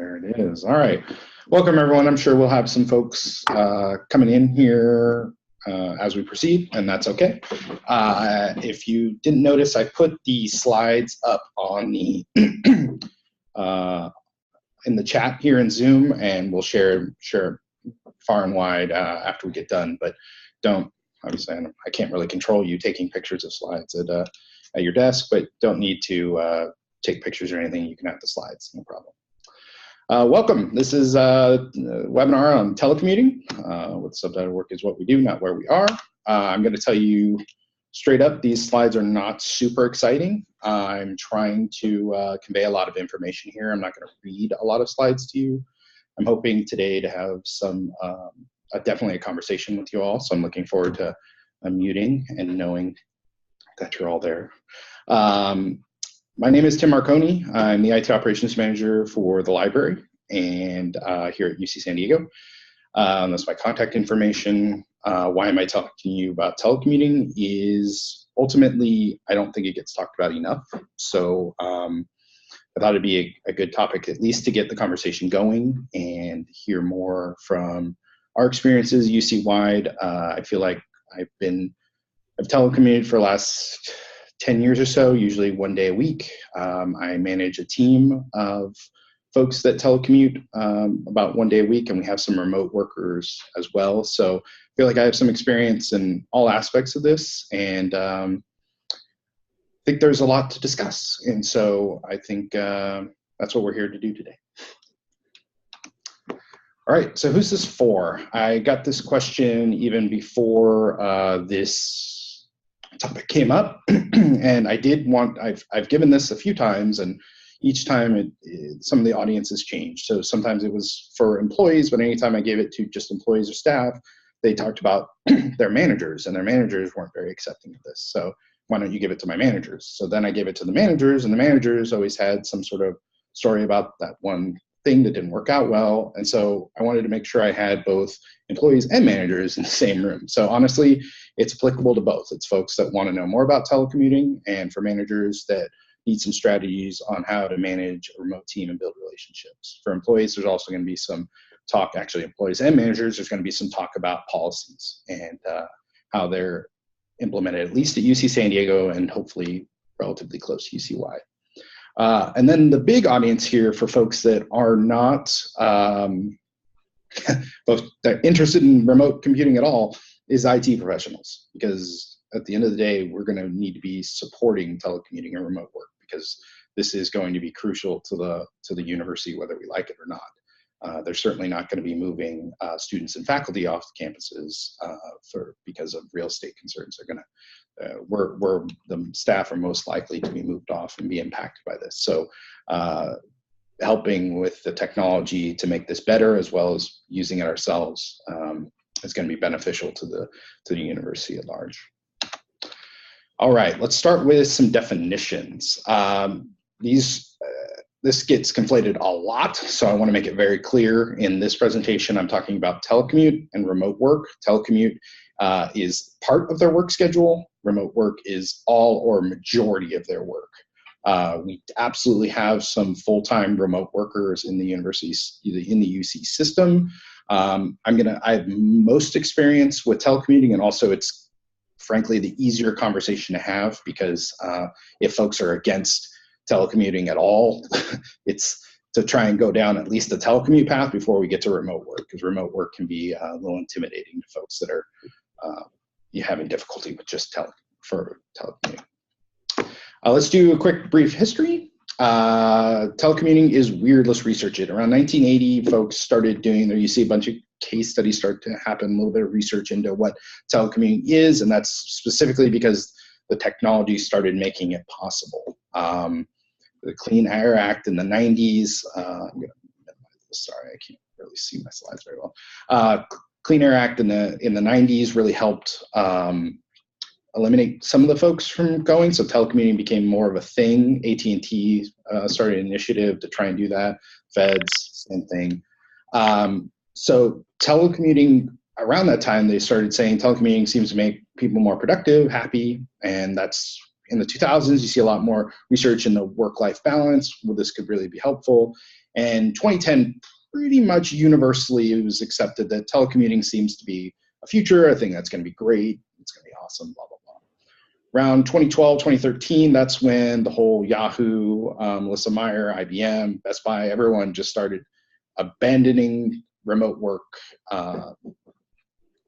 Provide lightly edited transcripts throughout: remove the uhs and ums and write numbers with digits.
There it is. All right. Welcome, everyone. I'm sure we'll have some folks coming in here as we proceed, and that's okay. If you didn't notice, I put the slides up on the in the chat here in Zoom, and we'll share far and wide after we get done. But don't, obviously, I can't really control you taking pictures of slides at your desk, but don't need to take pictures or anything. You can have the slides, no problem. Welcome. This is a webinar on telecommuting. With subtitle "Work is what we do, not where we are." I'm going to tell you straight up, these slides are not super exciting. I'm trying to convey a lot of information here. I'm not going to read a lot of slides to you. I'm hoping today to have some, definitely a conversation with you all. So I'm looking forward to unmuting and knowing that you're all there. My name is Tim Marconi. I'm the IT Operations Manager for the library and here at UC San Diego. That's my contact information. Why am I talking to you about telecommuting is ultimately, I don't think it gets talked about enough. So I thought it'd be a good topic at least to get the conversation going and hear more from our experiences UC-wide. I feel like I've telecommuted for the last 10 years or so, usually 1 day a week. I manage a team of folks that telecommute about 1 day a week, and we have some remote workers as well. So I feel like I have some experience in all aspects of this, and I think there's a lot to discuss. And so I think that's what we're here to do today. All right, so who's this for? I got this question even before this topic came up, and I've given this a few times, and each time some of the audience has changed. So sometimes it was for employees, but anytime I gave it to just employees or staff, they talked about their managers, and their managers weren't very accepting of this. So why don't you give it to my managers? So then I gave it to the managers, and the managers always had some sort of story about that one thing that didn't work out well. And so I wanted to make sure I had both employees and managers in the same room. So honestly, it's applicable to both. It's folks that want to know more about telecommuting, and for managers that need some strategies on how to manage a remote team and build relationships. For employees, there's also going to be some talk, actually employees and managers, there's going to be some talk about policies and how they're implemented, at least at UC San Diego and hopefully relatively close to UC-wide. And then the big audience here for folks that are not both interested in remote computing at all is IT professionals, because at the end of the day, we're going to need to be supporting telecommuting and remote work, because this is going to be crucial to the university, whether we like it or not. They're certainly not going to be moving students and faculty off the campuses because of real estate concerns. They're going to the staff are most likely to be moved off and be impacted by this. So helping with the technology to make this better, as well as using it ourselves, is going to be beneficial to the university at large. All right, let's start with some definitions. This gets conflated a lot, so I want to make it very clear. In this presentation, I'm talking about telecommute and remote work. Telecommute is part of their work schedule. Remote work is all or majority of their work. We absolutely have some full-time remote workers in the universities, in the UC system. I have most experience with telecommuting, and also it's frankly the easier conversation to have, because if folks are against telecommuting at all, it's to try and go down at least the telecommute path before we get to remote work, because remote work can be a little intimidating to folks that are having difficulty with just telecommuting. Let's do a quick brief history. Telecommuting is weird. Let's research it. Around 1980, folks started doing there. You see a bunch of case studies start to happen, a little bit of research into what telecommuting is, and that's specifically because the technology started making it possible. The Clean Air Act in the 90s, I'm going to minimize this, sorry, I can't really see my slides very well. Clean Air Act in the 90s really helped eliminate some of the folks from going, so telecommuting became more of a thing. AT&T started an initiative to try and do that. Feds, same thing. So telecommuting, around that time, they started saying telecommuting seems to make people more productive, happy, and that's in the 2000s, you see a lot more research in the work-life balance. Well, this could really be helpful. And 2010, pretty much universally, it was accepted that telecommuting seems to be a future. I think that's going to be great. It's going to be awesome, blah, blah, blah. Around 2012, 2013, that's when the whole Yahoo, Melissa Meyer, IBM, Best Buy, everyone just started abandoning remote work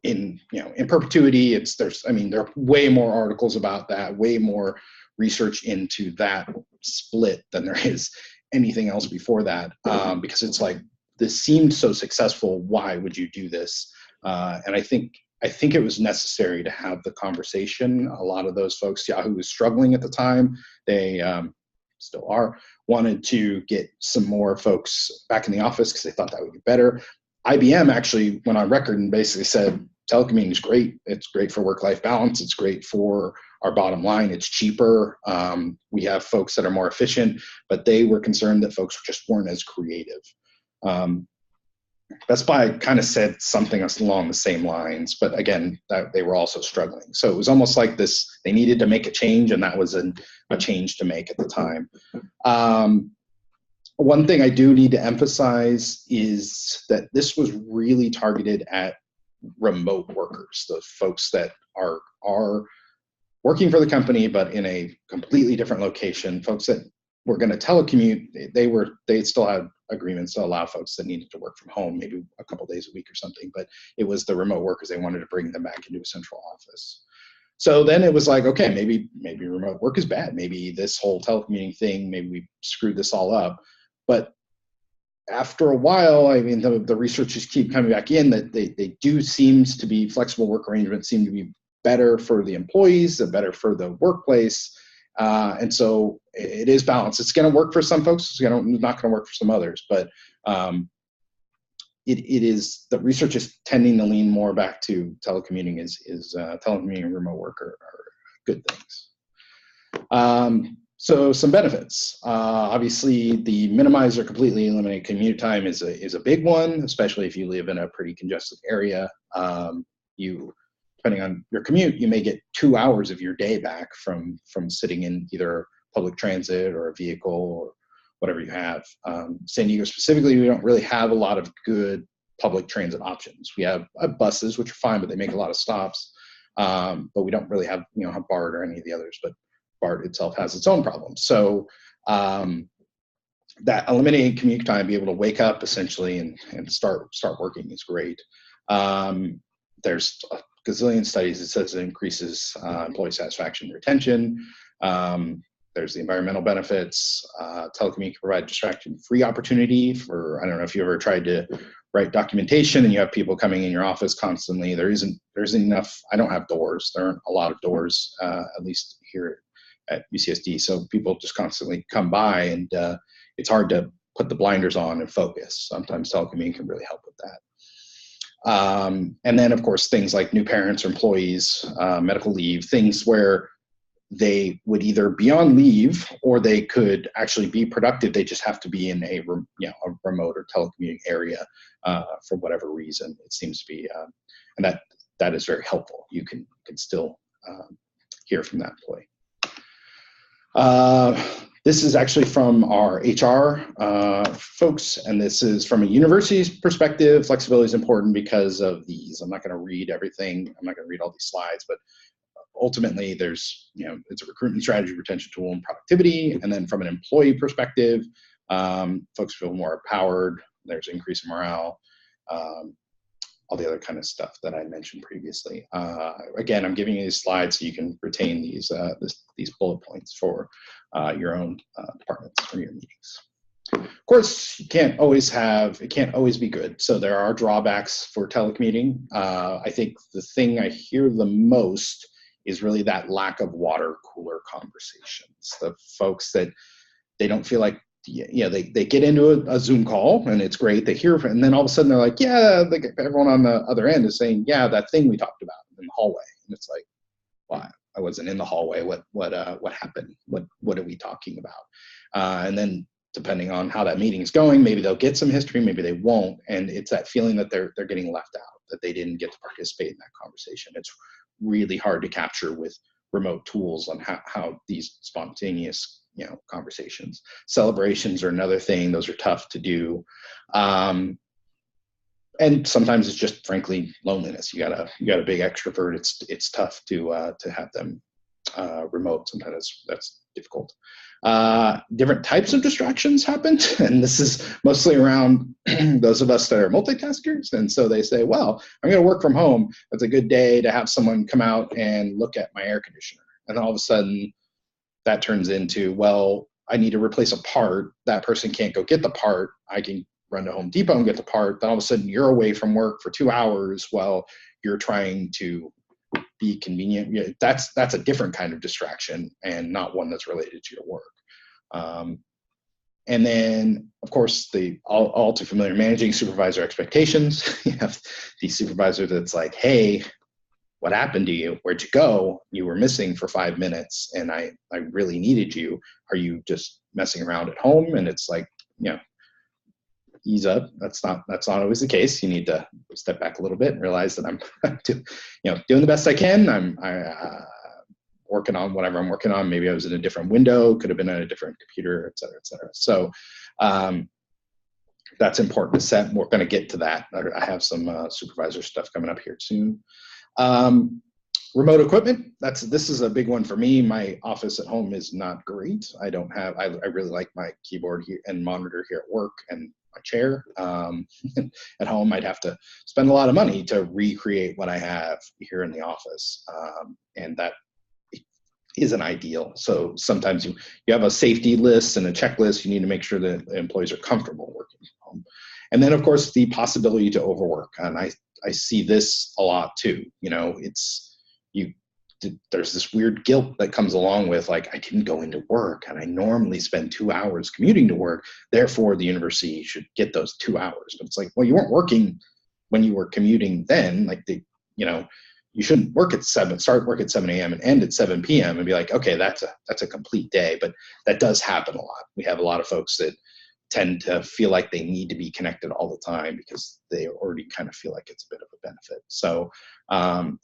in perpetuity. There are way more articles about that, way more research into that split than there is anything else before that, because it's like, this seemed so successful. Why would you do this? And I think it was necessary to have the conversation. A lot of those folks, Yahoo was struggling at the time. They still are, wanted to get some more folks back in the office because they thought that would be better. IBM actually went on record and basically said, telecommuting is great. It's great for work-life balance. It's great for our bottom line. It's cheaper. We have folks that are more efficient, but they were concerned that folks just weren't as creative. Best Buy kind of said something along the same lines, but again, they were also struggling. So it was almost like this, they needed to make a change, and that was a change to make at the time. One thing I do need to emphasize is that this was really targeted at remote workers, the folks that are working for the company, but in a completely different location, folks that were going to telecommute. They still had agreements to allow folks that needed to work from home, maybe a couple days a week or something, but it was the remote workers. They wanted to bring them back into a central office. So then it was like, okay, maybe remote work is bad. Maybe this whole telecommuting thing, maybe we screwed this all up. But after a while, I mean, the researchers keep coming back in that they do seems to be, flexible work arrangements seem to be better for the employees, better for the workplace. And so it is balanced. It's going to work for some folks. It's not going to work for some others, but it is, the research is tending to lean more back to telecommuting telecommuting and remote work are good things. So some benefits. Obviously, the minimize or completely eliminate commute time is a big one, especially if you live in a pretty congested area. Depending on your commute, you may get 2 hours of your day back from sitting in either public transit or a vehicle or whatever you have. San Diego specifically, we don't really have a lot of good public transit options. We have buses, which are fine, but they make a lot of stops. But we don't really have BART or any of the others. But BART itself has its own problems. So that eliminating commute time, be able to wake up essentially and start working is great. There's a gazillion studies that says it increases employee satisfaction and retention. There's the environmental benefits. Telecommuting can provide distraction-free opportunity for, I don't know if you ever tried to write documentation and you have people coming in your office constantly. There isn't enough, I don't have doors. There aren't a lot of doors, at least here at UCSD. So people just constantly come by, and it's hard to put the blinders on and focus. Sometimes telecommuting can really help with that. And then, of course, things like new parents or employees, medical leave, things where they would either be on leave or they could actually be productive. They just have to be in a remote or telecommuting area for whatever reason. It seems to be, and that is very helpful. You can still hear from that employee. This is actually from our HR folks, and this is from a university's perspective. Flexibility is important because of these. I'm not going to read everything. I'm not going to read all these slides, but ultimately there's, it's a recruitment strategy, retention tool, and productivity. And then from an employee perspective, folks feel more empowered. There's increase in morale, all the other kind of stuff that I mentioned previously. Again, I'm giving you these slides so you can retain these bullet points for your own departments or your meetings. Of course, it can't always be good. So there are drawbacks for telecommuting. I think the thing I hear the most is really that lack of water cooler conversations. The folks that they don't feel like, they get into a Zoom call and it's great. They hear, and then all of a sudden they're like, everyone on the other end is saying, that thing we talked about in the hallway. And it's like, wow, I wasn't in the hallway. What happened? What are we talking about? And then depending on how that meeting is going, maybe they'll get some history, maybe they won't. And it's that feeling that they're getting left out, that they didn't get to participate in that conversation. It's really hard to capture with remote tools on how these spontaneous, conversations. Celebrations are another thing. Those are tough to do. And sometimes it's just frankly loneliness. You got a big extrovert. It's tough to have them remote. Sometimes that's difficult. Different types of distractions happen, and this is mostly around those of us that are multitaskers. And so they say, well, I'm going to work from home. That's a good day to have someone come out and look at my air conditioner. And then all of a sudden that turns into, well, I need to replace a part. That person can't go get the part. I can run to Home Depot and get the part. Then all of a sudden you're away from work for 2 hours while you're trying to be convenient. That's a different kind of distraction and not one that's related to your work. And then, of course, the all too familiar managing supervisor expectations. You have the supervisor that's like, hey, what happened to you? Where'd you go? You were missing for 5 minutes and I really needed you. Are you just messing around at home? And it's like, ease up. That's not always the case. You need to step back a little bit and realize that I'm doing the best I can. I'm working on whatever I'm working on. Maybe I was in a different window, could have been on a different computer, et cetera, et cetera. So that's important to set. We're going to get to that. I have some supervisor stuff coming up here soon. Remote equipment. This is a big one for me. My office at home is not great. I really like my keyboard here and monitor here at work and my chair. At home, I'd have to spend a lot of money to recreate what I have here in the office. And that isn't ideal. So sometimes you have a safety list and a checklist. You need to make sure that the employees are comfortable working from home. And then, of course, the possibility to overwork. And I see this a lot too. There's this weird guilt that comes along with, like, I didn't go into work and I normally spend 2 hours commuting to work. Therefore, the university should get those 2 hours. But it's like, well, you weren't working when you were commuting then. Like, you shouldn't start work at 7 a.m. and end at 7 p.m. and be like, okay, that's a complete day. But that does happen a lot. We have a lot of folks that tend to feel like they need to be connected all the time because they already kind of feel like it's a bit of a benefit. So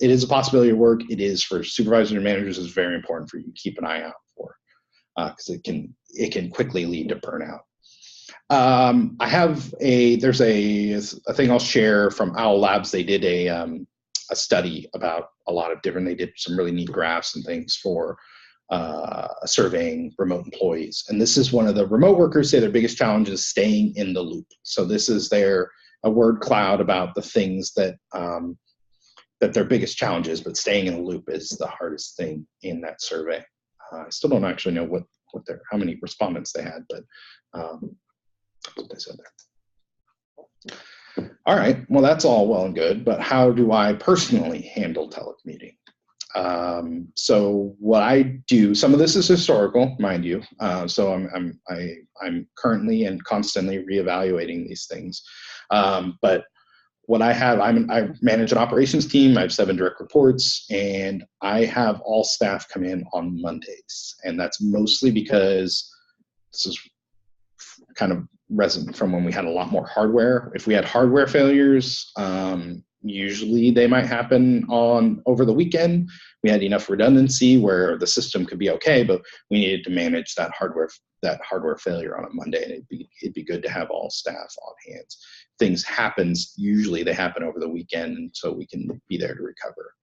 it is a possibility of work. It is for supervisors and managers. Is very important for you to keep an eye out for, because it can quickly lead to burnout. There's a thing I'll share from Owl Labs. They did a study about a lot of different. They did some really neat graphs and things for surveying remote employees. And this is one of the remote workers say their biggest challenge is staying in the loop. So this is a word cloud about the things that their biggest challenge is, but staying in the loop is the hardest thing in that survey. I still don't actually know how many respondents they had, but that's what they said there. All right, well, that's all well and good, but how do I personally handle telecommuting? So what I do, some of this is historical, mind you. So I'm currently and constantly reevaluating these things. But what I have, I manage an operations team. I have 7 direct reports, and I have all staff come in on Mondays. And that's mostly because this is kind of resonant from when we had a lot more hardware. If we had hardware failures, usually they might happen over the weekend. We had enough redundancy where the system could be okay, but we needed to manage that hardware failure on a Monday, and it'd be good to have all staff on hands. Things usually they happen over the weekend, and so we can be there to recover.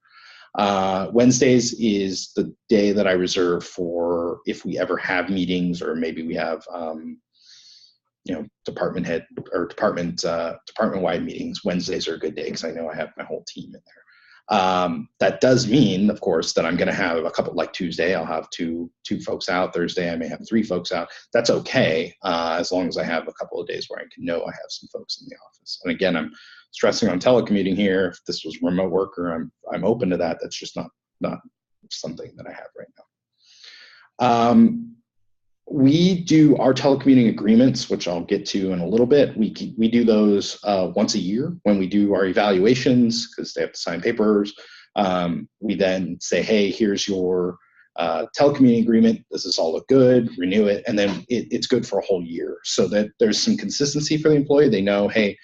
Wednesdays is the day that I reserve for if we ever have meetings, or maybe we have department head or department-wide meetings. Wednesdays are a good day because I know I have my whole team in there. That does mean, of course, that I'm going to have a couple, like Tuesday, I'll have two folks out. Thursday, I may have 3 folks out. That's okay, as long as I have a couple of days where I can know I have some folks in the office. And again, I'm stressing on telecommuting here. If this was remote work, or I'm open to that. That's just not something that I have right now. We do our telecommuting agreements, which I'll get to in a little bit. We do those once a year when we do our evaluations, because they have to sign papers. We then say, hey, here's your telecommuting agreement. Does this all look good? Renew it. And then it's good for a whole year, so that there's some consistency for the employee. They know, hey,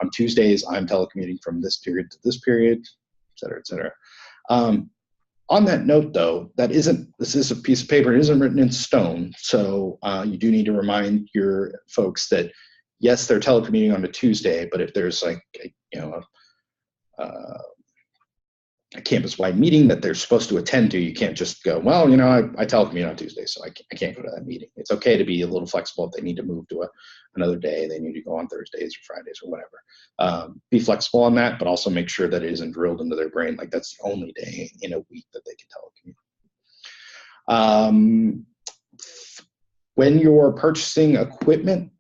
on Tuesdays, I'm telecommuting from this period to this period, et cetera, et cetera. On that note, though, this is a piece of paper, it isn't written in stone. So you do need to remind your folks that, yes, they're telecommuting on a Tuesday, but if there's like, a campus-wide meeting that they're supposed to attend to, you can't just go, well, I telecommute on Tuesday, so I can't go to that meeting. It's okay to be a little flexible if they need to move to another day, they need to go on Thursdays or Fridays or whatever. Be flexible on that, but also make sure that it isn't drilled into their brain like that's the only day in a week that they can telecommute. When you're purchasing equipment,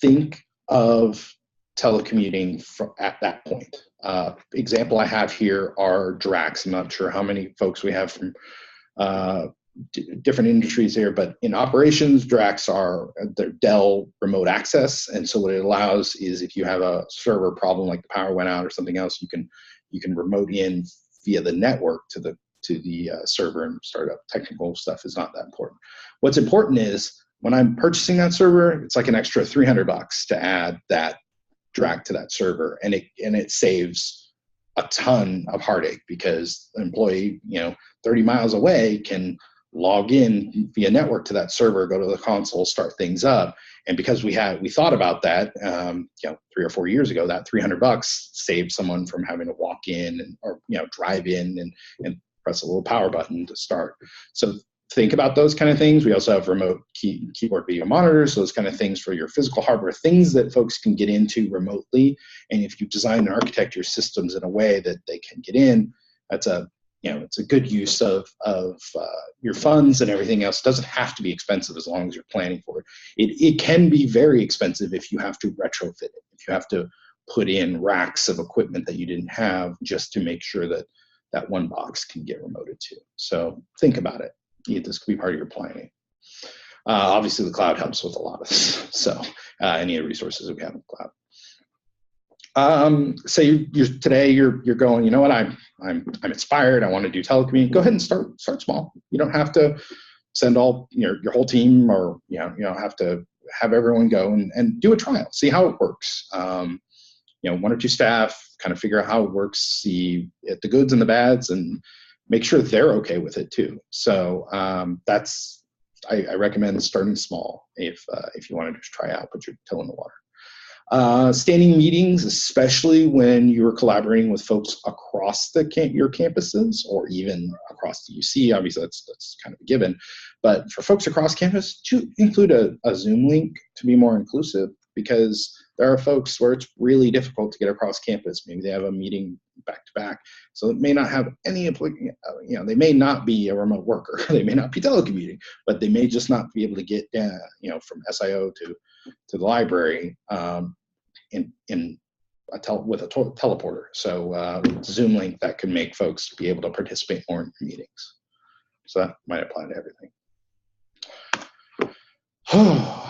think of telecommuting at that point. Example I have here are DRACs. I'm not sure how many folks we have from different industries here, but in operations, DRACs are their Dell remote access. And so what it allows is if you have a server problem, like the power went out or something else, you can remote in via the network to the server and start up. Technical stuff is not that important. What's important is when I'm purchasing that server, it's like an extra $300 to add that DRAC to that server, and it saves a ton of heartache because the employee 30 miles away can log in via network to that server, go to the console, start things up. And because we thought about that 3 or 4 years ago, that $300 saved someone from having to walk in or drive in and press a little power button to start. So think about those kind of things. We also have remote keyboard video monitors, those kind of things for your physical hardware, things that folks can get into remotely. And if you design and architect your systems in a way that they can get in, that's it's a good use of your funds and everything else. It doesn't have to be expensive as long as you're planning for it. It can be very expensive if you have to retrofit it, if you have to put in racks of equipment that you didn't have just to make sure that that one box can get remoted to. So think about it. This could be part of your planning. Obviously, the cloud helps with a lot of this. So any resources that we have in the cloud. Say today you're going, you know what, I'm inspired. I want to do telecommuting. Go ahead and start small. You don't have to send all your whole team, or you don't have to have everyone go and do a trial. See how it works. 1 or 2 staff, kind of figure out how it works. See the goods and the bads, and make sure they're okay with it too. So I recommend starting small if you want to just try out, put your toe in the water. Standing meetings, especially when you're collaborating with folks across your campuses or even across the UC, obviously that's kind of a given. But for folks across campus, to include a Zoom link to be more inclusive, because there are folks where it's really difficult to get across campus. Maybe they have a meeting back to back, so it may not have any, they may not be a remote worker, they may not be telecommuting, but they may just not be able to get from SIO to the library with a teleporter. So Zoom link that can make folks be able to participate more in meetings. So that might apply to everything.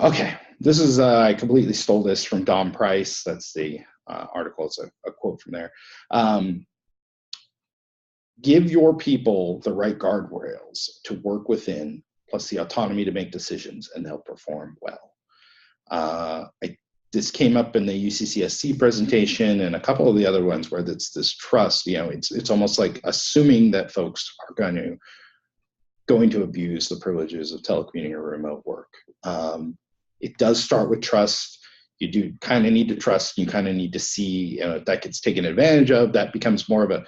Okay. This is, I completely stole this from Dom Price. That's the article. It's a quote from there. Give your people the right guardrails to work within, plus the autonomy to make decisions, and they'll perform well. This came up in the UCCSC presentation and a couple of the other ones where it's this trust. It's almost like assuming that folks are going to abuse the privileges of telecommuting or remote work. It does start with trust. You do kind of need to trust. You kind of need to see that gets taken advantage of. That becomes more of a,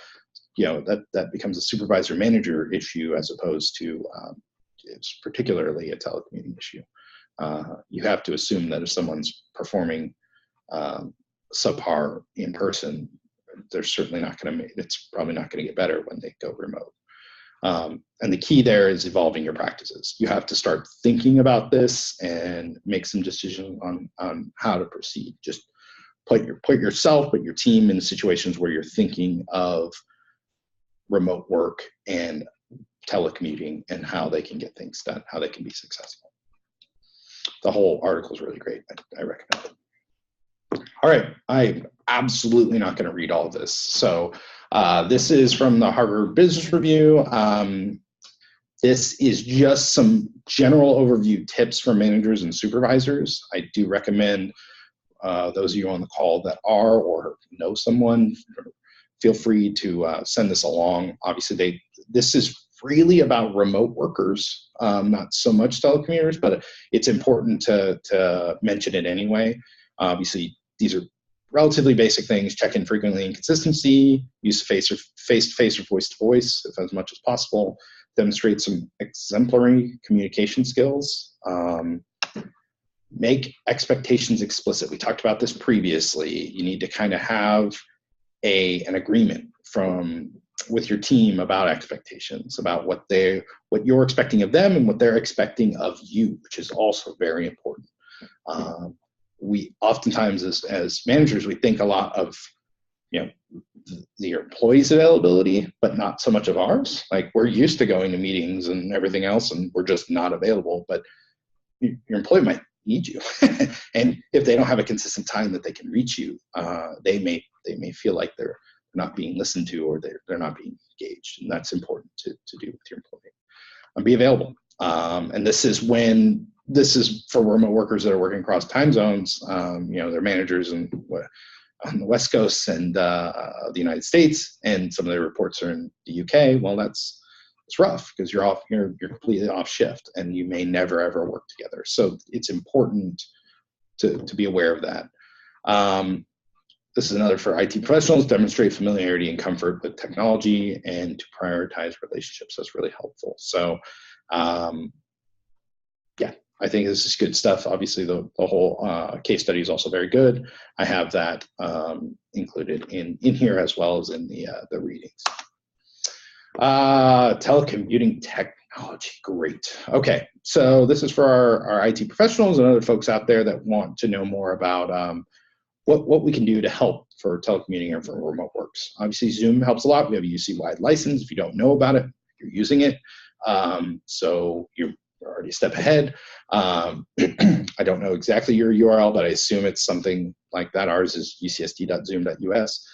that becomes a supervisor manager issue as opposed to it's particularly a telecommuting issue. You have to assume that if someone's performing subpar in person, they're certainly not going to. It's probably not going to get better when they go remote. And the key there is evolving your practices. You have to start thinking about this and make some decisions on how to proceed. Just put yourself, put your team in situations where you're thinking of remote work and telecommuting and how they can get things done, how they can be successful. The whole article is really great. I recommend it. All right, I'm absolutely not going to read all of this. So this is from the Harvard Business Review. This is just some general overview tips for managers and supervisors. I do recommend those of you on the call that are or know someone, feel free to send this along. Obviously, this is really about remote workers, not so much telecommuters, but it's important to mention it anyway. Obviously, these are relatively basic things: check in frequently and consistency, use face-to-face or voice-to-voice as much as possible, demonstrate some exemplary communication skills, make expectations explicit. We talked about this previously. You need to kind of have an agreement with your team about expectations, about what you're expecting of them and what they're expecting of you, which is also very important. We oftentimes, as managers, we think a lot of the employees' availability, but not so much of ours. Like, we're used to going to meetings and everything else, and we're just not available. But your employee might need you, and if they don't have a consistent time that they can reach you, they may feel like they're not being listened to, or they're not being engaged, and that's important to do with your employee. And be available. And this is for remote workers that are working across time zones. Their managers on the West Coast and the United States, and some of their reports are in the UK. Well, it's rough because you're completely off shift, and you may never ever work together. So it's important to be aware of that. This is another for IT professionals: demonstrate familiarity and comfort with technology, and to prioritize relationships. That's really helpful. So, I think this is good stuff. Obviously, the whole case study is also very good. I have that included in here, as well as in the readings. Telecommuting technology, great. Okay, so this is for our IT professionals and other folks out there that want to know more about what we can do to help for telecommuting or for remote works. Obviously, Zoom helps a lot. We have a UC-wide license. If you don't know about it, you're using it. So you're already a step ahead. I don't know exactly your URL, but I assume it's something like that. Ours is ucsd.zoom.us.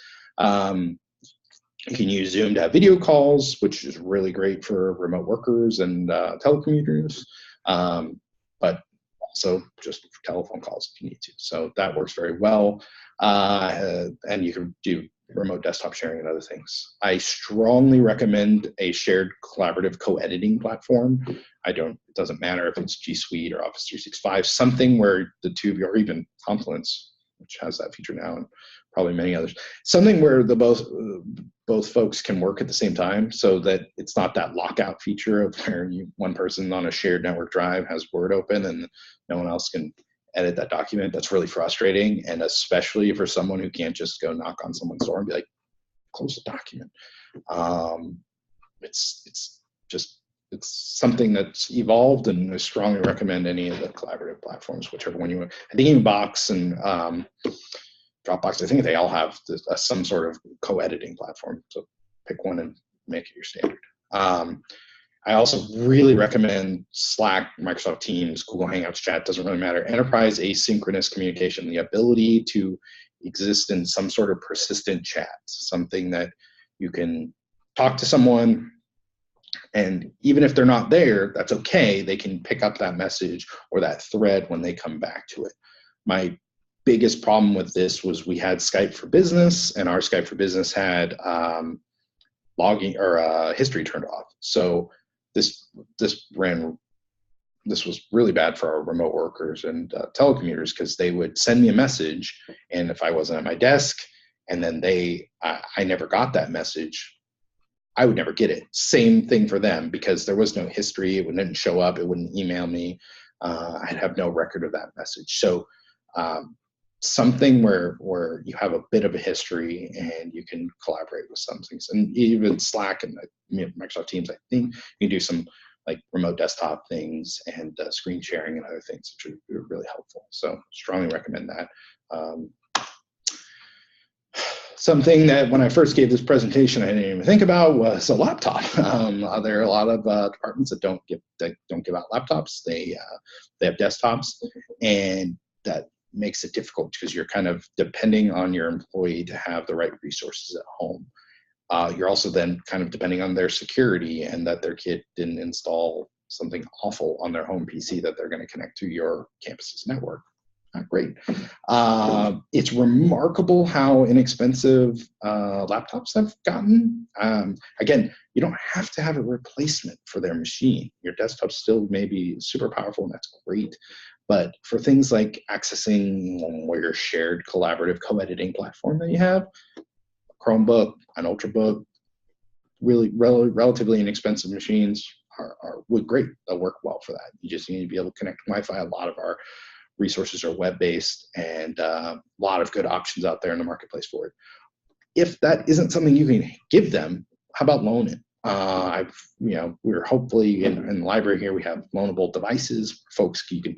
You can use Zoom to have video calls, which is really great for remote workers and telecommuters, but also just for telephone calls if you need to. So that works very well. And you can do remote desktop sharing and other things. I strongly recommend a shared collaborative co-editing platform. It doesn't matter if it's G Suite or Office 365, something where the two of you, or even Confluence, which has that feature now, and probably many others, something where both folks can work at the same time, so that it's not that lockout feature of where one person on a shared network drive has Word open and no one else can edit that document. That's really frustrating, and especially for someone who can't just go knock on someone's door and be like, close the document. It's something that's evolved, and I strongly recommend any of the collaborative platforms, whichever one you want. I think Box and Dropbox, I think they all have some sort of co-editing platform. So pick one and make it your standard. I also really recommend Slack, Microsoft Teams, Google Hangouts, chat, doesn't really matter. Enterprise asynchronous communication, the ability to exist in some sort of persistent chat, something that you can talk to someone, and even if they're not there, that's okay. They can pick up that message or that thread when they come back to it. My biggest problem with this was we had Skype for Business, and our Skype for Business had logging or history turned off. So this was really bad for our remote workers and telecommuters, because they would send me a message, and if I wasn't at my desk, and then I never got that message, I would never get it. Same thing for them, because there was no history. It wouldn't show up. It wouldn't email me. I'd have no record of that message. So something where you have a bit of a history and you can collaborate with some things. And even Slack and Microsoft Teams, I think you can do some like remote desktop things and screen sharing and other things, which are really helpful. So strongly recommend that. Something that when I first gave this presentation I didn't even think about was a laptop. There are a lot of departments that don't give out laptops. They have desktops, and that makes it difficult because you're kind of depending on your employee to have the right resources at home. You're also then kind of depending on their security, and that their kid didn't install something awful on their home PC that they're going to connect to your campus's network. not great. It's remarkable how inexpensive laptops have gotten. Again, you don't have to have a replacement for their machine. Your desktop still may be super powerful, and that's great. But for things like accessing your shared collaborative co-editing platform that you have, a Chromebook, an Ultrabook, really relatively inexpensive machines would great. They'll work well for that. You just need to be able to connect to Wi-Fi. A lot of our resources are web-based, and a lot of good options out there in the marketplace for it. If that isn't something you can give them, how about loan it? We're hopefully in the library here, we have loanable devices. Folks, you can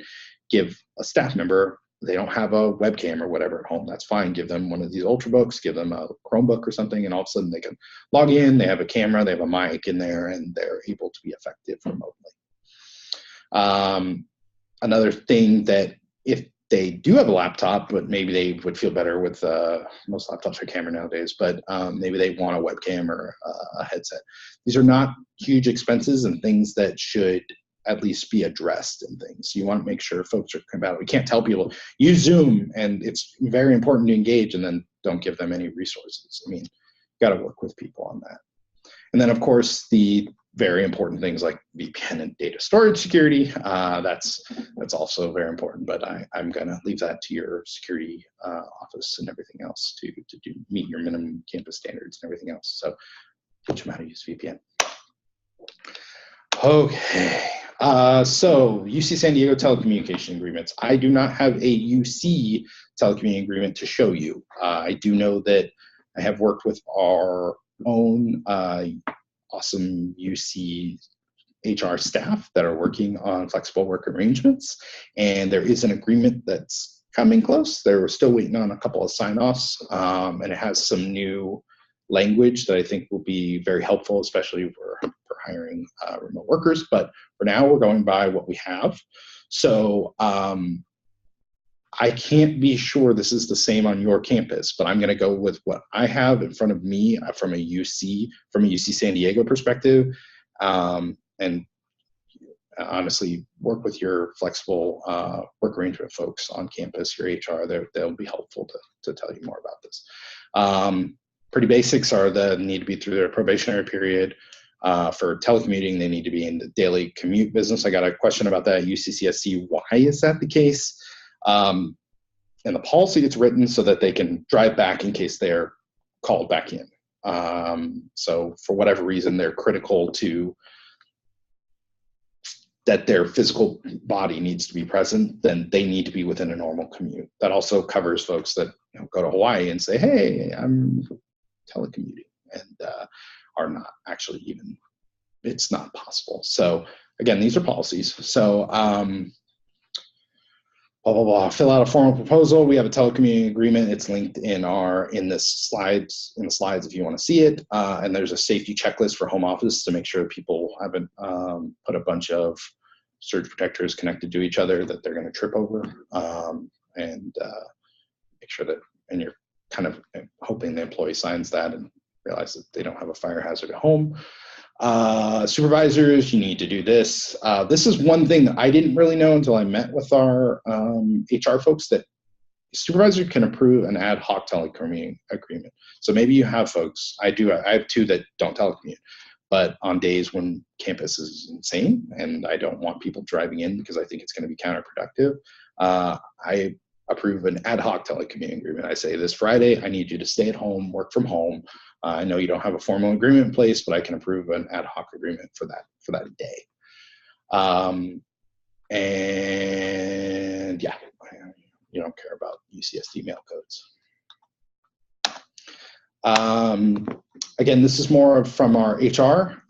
give a staff member, they don't have a webcam or whatever at home, that's fine. Give them one of these Ultrabooks, give them a Chromebook or something, and all of a sudden they can log in, they have a camera, they have a mic in there, and they're able to be effective remotely. Another thing that if they do have a laptop, but maybe they would feel better with most laptops are camera nowadays, but maybe they want a webcam or a headset. These are not huge expenses and things that should at least be addressed in things. You want to make sure folks are compatible. We can't tell people, use Zoom, and it's very important to engage, and then don't give them any resources. I mean, you got to work with people on that. And then, of course, the very important things like VPN and data storage security. That's also very important, but I'm going to leave that to your security office and everything else to meet your minimum campus standards and everything else. So teach them how to use VPN. Okay. So UC San Diego telecommunication agreements. I do not have a UC telecommunication agreement to show you. I do know that I have worked with our own awesome UC HR staff that are working on flexible work arrangements, and there is an agreement that's coming close. They're still waiting on a couple of sign-offs, and it has some new language that I think will be very helpful, especially for hiring remote workers. But for now, we're going by what we have. So I can't be sure this is the same on your campus, but I'm going to go with what I have in front of me from a UC San Diego perspective, and honestly, work with your flexible work arrangement folks on campus, your HR. They'll be helpful to tell you more about this. Pretty basics are need to be through their probationary period. For telecommuting, they need to be in the daily commute business. I got a question about that at UCCSC. Why is that the case? In the policy, it's written so that they can drive back in case they're called back in. So for whatever reason, they're critical to that their physical body needs to be present, then they need to be within a normal commute. That also covers folks that go to Hawaii and say, hey, I'm telecommuting, and are not actually even, it's not possible. So again, these are policies. So blah, blah, blah. Fill out a formal proposal. We have a telecommuting agreement. It's linked in the slides if you want to see it. And there's a safety checklist for home office to make sure that people haven't put a bunch of surge protectors connected to each other that they're going to trip over, and make sure that, and you're kind of hoping the employee signs that and realize that they don't have a fire hazard at home. Supervisors, you need to do this. This is one thing that I didn't really know until I met with our HR folks, that supervisor can approve an ad hoc telecommuting agreement. So maybe you have folks, I have two that don't telecommute, but on days when campus is insane and I don't want people driving in because I think it's going to be counterproductive, I approve an ad hoc telecommuting agreement. I say, this Friday, I need you to stay at home, work from home. I know you don't have a formal agreement in place, but I can approve an ad hoc agreement for that day. And yeah, you don't care about UCSD mail codes. Again, this is more from our HR.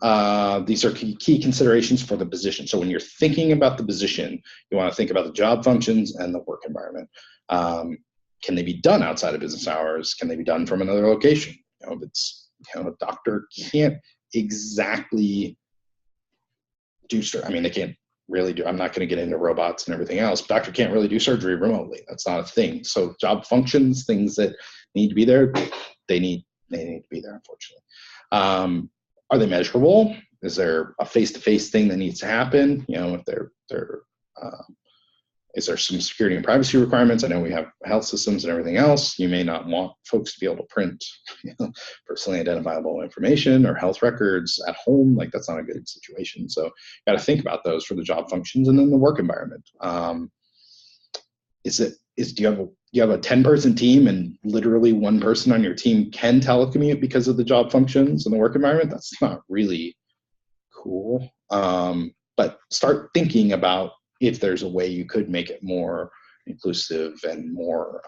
These are key considerations for the position. So when you're thinking about the position, you want to think about the job functions and the work environment. Can they be done outside of business hours? Can they be done from another location? If it's, a doctor can't exactly do, they can't really do, I'm not going to get into robots and everything else. Doctor can't really do surgery remotely. That's not a thing. So job functions, things that need to be there, they need to be there, unfortunately. Are they measurable? Is there a face-to-face thing that needs to happen? If they're Is there some security and privacy requirements? I know we have health systems and everything else. You may not want folks to be able to print, personally identifiable information or health records at home. Like, that's not a good situation. So, got to think about those for the job functions. And then the work environment. Do you have a 10-person team and literally one person on your team can telecommute because of the job functions and the work environment? That's not really cool. But start thinking about if there's a way you could make it more inclusive and more,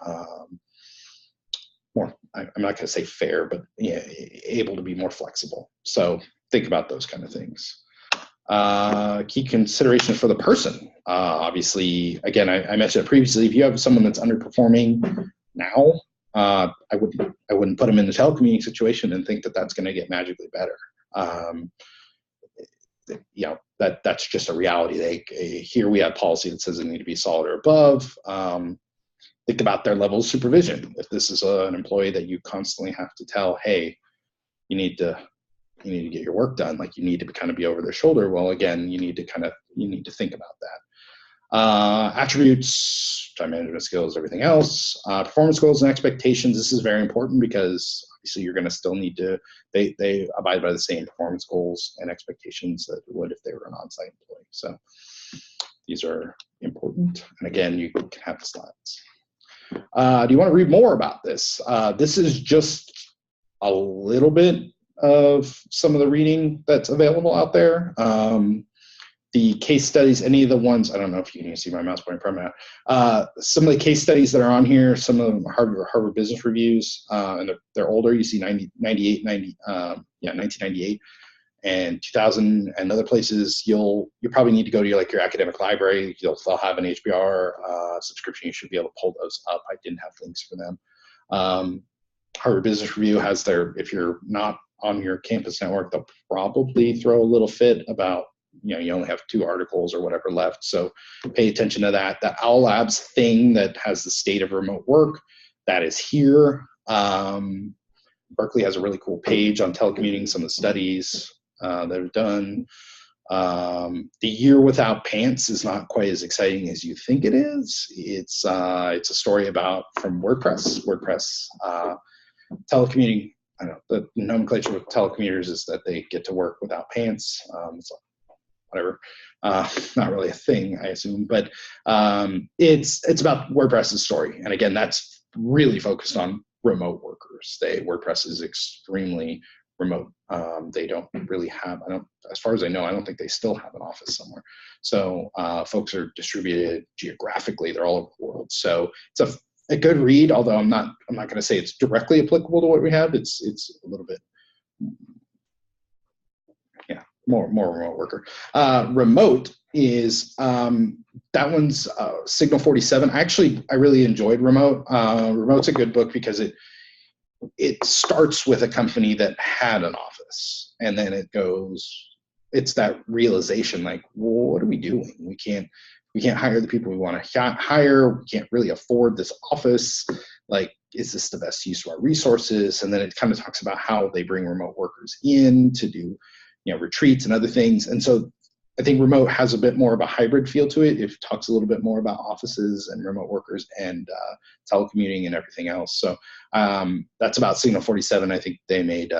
I'm not going to say fair, but yeah, able to be more flexible. So think about those kind of things. Key considerations for the person. Obviously, again, I mentioned it previously, if you have someone that's underperforming now, I wouldn't put them in the telecommuting situation and think that that's going to get magically better. That's just a reality. Here we have policy that says they need to be solid or above. Think about their level of supervision. If this is an employee that you constantly have to tell, hey, you need to get your work done, like you need to kind of be over their shoulder. Well, again, you need to think about that. Attributes, time management skills, everything else. Performance goals and expectations. This is very important because obviously you're going to still need to, they abide by the same performance goals and expectations that would if they were an on-site employee. So these are important. And again, you can have the slides. Do you want to read more about this? This is just a little bit of some of the reading that's available out there. The case studies, any of the ones, I don't know if you can see my mouse pointing from that. Some of the case studies that are on here, some of them are Harvard Business Reviews, and they're older. You see 1998 and 2000 and other places. You probably need to go to your academic library. They'll have an HBR subscription. You should be able to pull those up. I didn't have links for them. Harvard Business Review has if you're not on your campus network, they'll probably throw a little fit about, you only have 2 articles or whatever left. So pay attention to that. The Owl Labs thing that has the state of remote work, that is here. Berkeley has a really cool page on telecommuting, some of the studies that are done. The year without pants is not quite as exciting as you think it is. It's a story from WordPress. Telecommuting, I don't know, the nomenclature with telecommuters is that they get to work without pants. Whatever, not really a thing, I assume, but it's about WordPress's story. And again, that's really focused on remote workers. WordPress is extremely remote. They don't really have, as far as I know, I don't think they still have an office somewhere. So folks are distributed geographically. They're all over the world. So it's a good read, although I'm not going to say it's directly applicable to what we have. It's a little bit, more remote worker. Remote is, that one's Signal 47. I really enjoyed Remote. Remote's a good book because it starts with a company that had an office, and then it's that realization, like, well, what are we doing? We can't hire the people we want to hire. We can't really afford this office. Like, is this the best use of our resources? And then it kind of talks about how they bring remote workers in to do retreats and other things. And so I think Remote has a bit more of a hybrid feel to it. It talks a little bit more about offices and remote workers and telecommuting and everything else. So that's about Signal 47. I think they made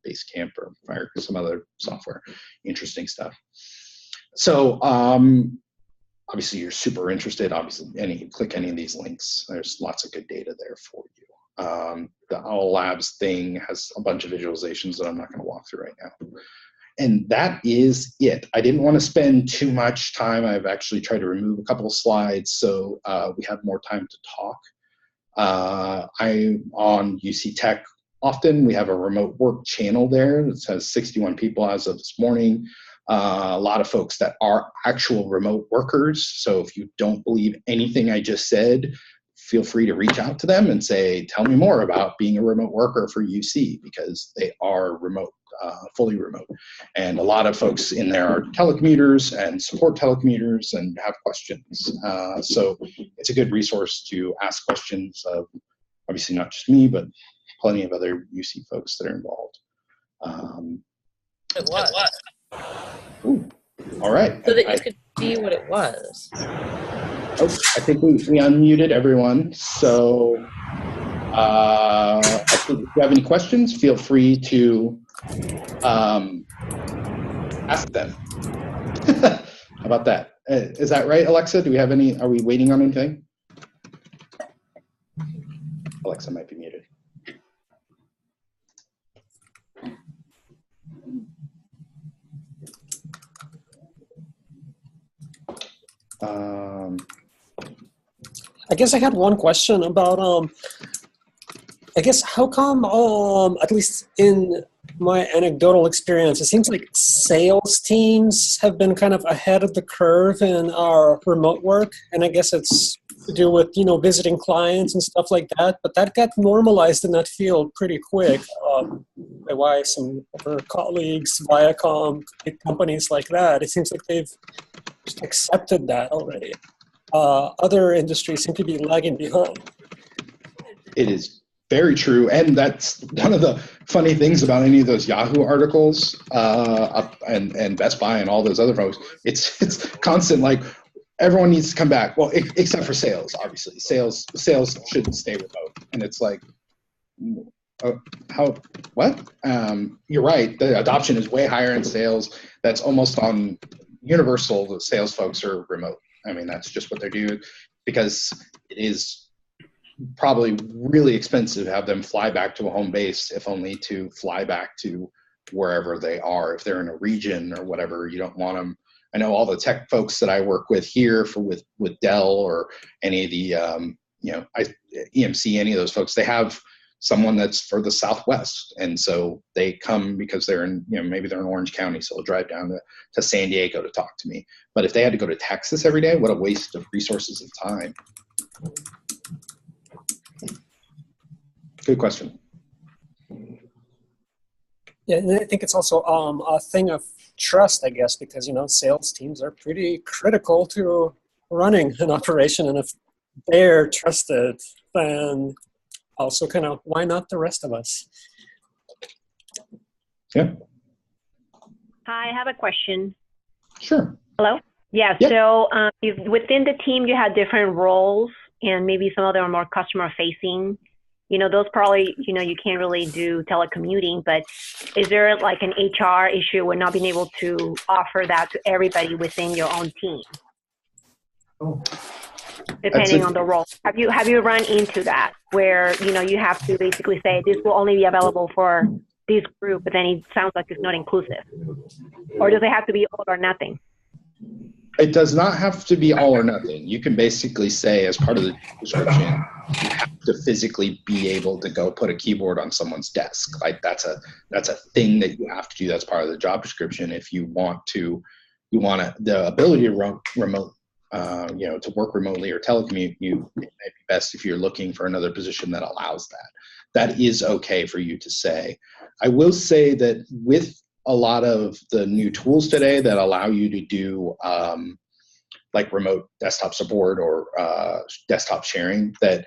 Basecamp or Fire, some other software. Interesting stuff. So obviously you're super interested. Obviously, click any of these links. There's lots of good data there for you. The Owl Labs thing has a bunch of visualizations that I'm not going to walk through right now. And that is it. I didn't want to spend too much time. I've actually tried to remove a couple of slides so we have more time to talk. I'm on UC Tech often. We have a remote work channel there that says 61 people as of this morning. A lot of folks that are actual remote workers. So if you don't believe anything I just said, feel free to reach out to them and say, tell me more about being a remote worker for UC, because they are remote, fully remote. And a lot of folks in there are telecommuters and support telecommuters and have questions. So it's a good resource to ask questions of, obviously not just me, but plenty of other UC folks that are involved. It was. Ooh, all right. So that you could see what it was. Oh, I think we unmuted everyone. So I think if you have any questions, feel free to ask them. How about that? Is that right, Alexa? Do we have any? Are we waiting on anything? Alexa might be muted. I guess I had one question about, I guess how come, at least in my anecdotal experience, it seems like sales teams have been kind of ahead of the curve in our remote work, and I guess it's to do with, visiting clients and stuff like that, but that got normalized in that field pretty quick. My wife, some of her colleagues, Viacom, big companies like that, it seems like they've just accepted that already. Other industries seem to be lagging behind. It is very true, and that's one of the funny things about any of those Yahoo articles, and Best Buy and all those other folks. It's constant, like everyone needs to come back. Well, except for sales, obviously. Sales should stay remote, and it's like, how? What? You're right. The adoption is way higher in sales. That's almost on universal. The sales folks are remote. I mean, that's just what they do, because it is probably really expensive to have them fly back to a home base, if only to fly back to wherever they are. If they're in a region or whatever, you don't want them. I know all the tech folks that I work with here with Dell or any of the EMC, any of those folks, they have someone that's for the Southwest, and so they come because they're in, maybe they're in Orange County, so they'll drive down to San Diego to talk to me. But if they had to go to Texas every day, what a waste of resources and time. Good question. Yeah, and I think it's also a thing of trust, I guess, because sales teams are pretty critical to running an operation, and if they're trusted, then also kind of why not the rest of us? Yeah. Hi, I have a question. Sure. Hello? Yeah, yep. So within the team, you had different roles, and maybe some of them are more customer facing. Those probably, you can't really do telecommuting, but is there like an HR issue with not being able to offer that to everybody within your own team? Oh. Depending on the role. Have you run into that where, you have to basically say this will only be available for this group, but then it sounds like it's not inclusive? Or does it have to be all or nothing? It does not have to be all or nothing. You can basically say, as part of the description, you have to physically be able to go put a keyboard on someone's desk. Like that's a thing that you have to do. That's part of the job description. If you want the ability to remote, to work remotely or telecommute, it may be best if you're looking for another position that allows that. That is okay for you to say. I will say that with a lot of the new tools today that allow you to do like remote desktop support or desktop sharing, that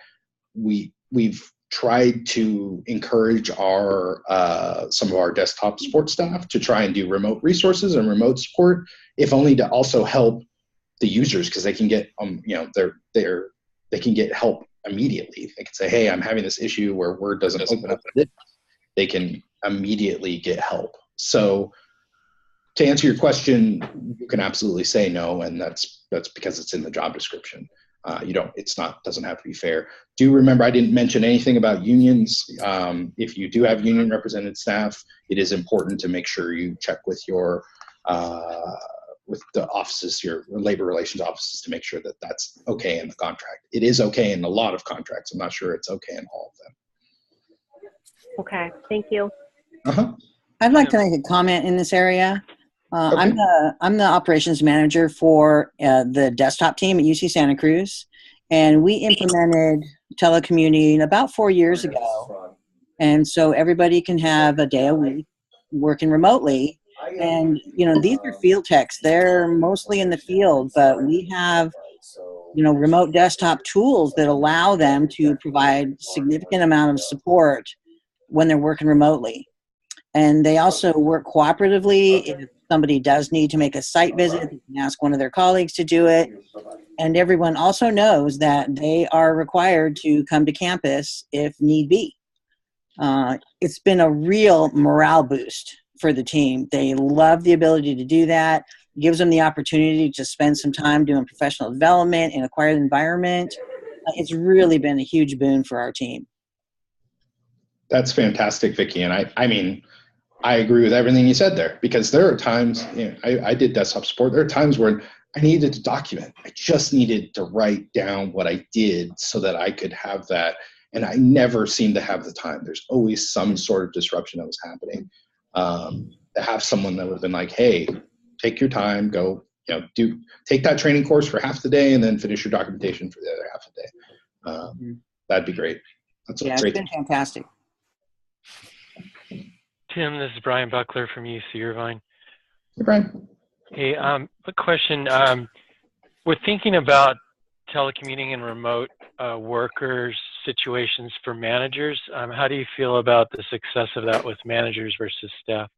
we've tried to encourage some of our desktop support staff to try and do remote resources and remote support, if only to also help the users, because they can get they can get help immediately. They can say, hey, I'm having this issue where Word doesn't open up. They can immediately get help. So to answer your question, you can absolutely say no, and that's because it's in the job description. Doesn't have to be fair. Do remember, I didn't mention anything about unions. If you do have union represented staff, it is important to make sure you check with your with the offices, your labor relations offices, to make sure that that's okay in the contract. It is okay in a lot of contracts. I'm not sure it's okay in all of them. Okay, thank you. Uh-huh. I'd like to make a comment in this area. Okay. I'm the operations manager for the desktop team at UC Santa Cruz, and we implemented telecommuting about 4 years ago. And so everybody can have a day a week working remotely. And, these are field techs. They're mostly in the field, but we have, remote desktop tools that allow them to provide significant amount of support when they're working remotely. And they also work cooperatively. If somebody does need to make a site visit, they can ask one of their colleagues to do it. And everyone also knows that they are required to come to campus if need be. It's been a real morale boost for the team. They love the ability to do that. It gives them the opportunity to spend some time doing professional development in a quiet environment. It's really been a huge boon for our team. That's fantastic, Vicki. And I mean, I agree with everything you said there, because there are times, I did desktop support. There are times where I needed to document. I just needed to write down what I did so that I could have that. And I never seemed to have the time. There's always some sort of disruption that was happening. To have someone that would have been like, hey, take your time, go, take that training course for half the day and then finish your documentation for the other half of the day. That'd be great. That's Yeah, great. it's been fantastic. Tim, this is Brian Buckler from UC Irvine. Hey, Brian. Hey, a question. We're thinking about telecommuting and remote workers situations for managers. How do you feel about the success of that with managers versus staff?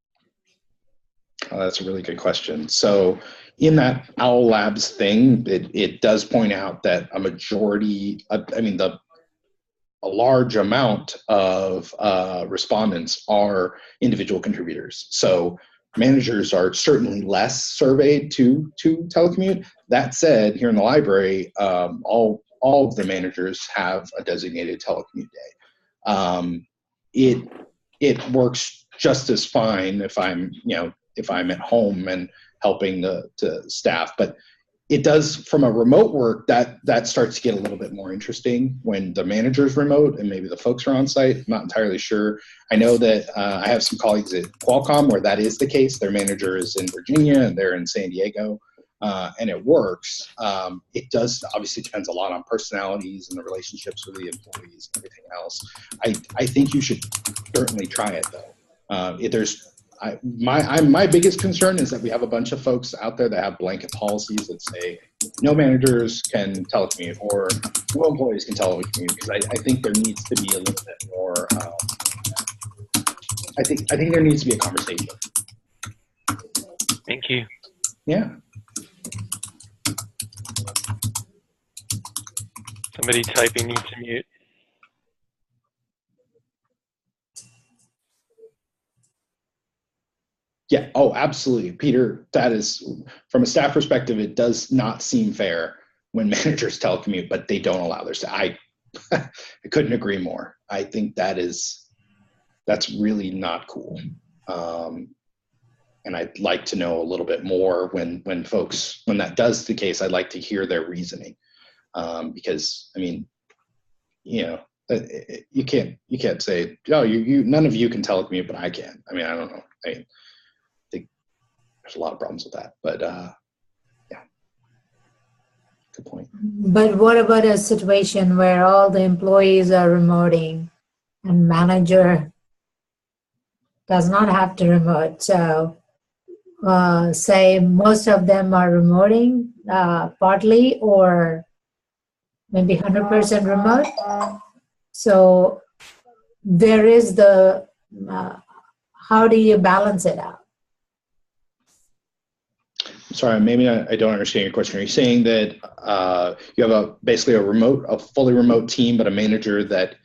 Oh, that's a really good question. So in that OWL Labs thing, it does point out that a majority, a large amount of respondents are individual contributors. So managers are certainly less surveyed to telecommute. That said, here in the library, all of the managers have a designated telecommute day. It works just as fine if I'm at home and helping the staff, but it does from a remote work that starts to get a little bit more interesting when the manager's remote and maybe the folks are on site. I'm not entirely sure. I know that I have some colleagues at Qualcomm where that is the case. Their manager is in Virginia and they're in San Diego, and it works. It does obviously depends a lot on personalities and the relationships with the employees and everything else. I think you should certainly try it though. My biggest concern is that we have a bunch of folks out there that have blanket policies that say no managers can telecommute or no employees can telecommute, because I think there needs to be a little bit more. I think there needs to be a conversation. Thank you. Yeah. Somebody typing needs to mute. Yeah. Oh, absolutely, Peter. That is, from a staff perspective, it does not seem fair when managers telecommute, but they don't allow their staff. I couldn't agree more. I think that's really not cool. And I'd like to know a little bit more when that does the case. I'd like to hear their reasoning, because I mean, you can't say, oh, you none of you can telecommute, but I can. I mean, I don't know. I think there's a lot of problems with that, but yeah, good point. But what about a situation where all the employees are remoting and manager does not have to remote? So say most of them are remoting partly or maybe 100% remote. So there is the, how do you balance it out? Sorry, maybe I don't understand your question. Are you saying that you have basically a fully remote team, but a manager that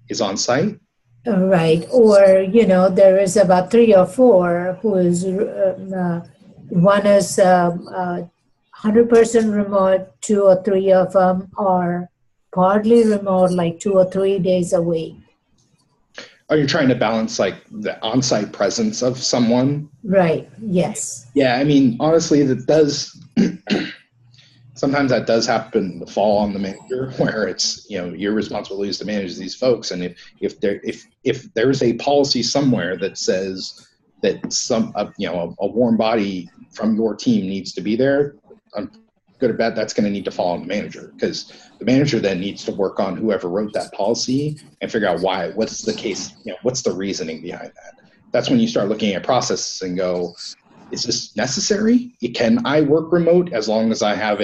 is on site? Right. Or, there is about 3 or 4 who is, one is 100% remote, 2 or 3 of them are partly remote, like 2 or 3 days a week. Are you trying to balance like the on-site presence of someone? Right. Yes. Yeah, I mean, honestly, that does sometimes that does happen to fall on the manager, where it's your responsibility is to manage these folks, and if there's a policy somewhere that says that a warm body from your team needs to be there, good or bad, that's going to need to fall on the manager, because the manager then needs to work on whoever wrote that policy and figure out what's the case, what's the reasoning behind that. That's when you start looking at processes and go, is this necessary? Can I work remote as long as I have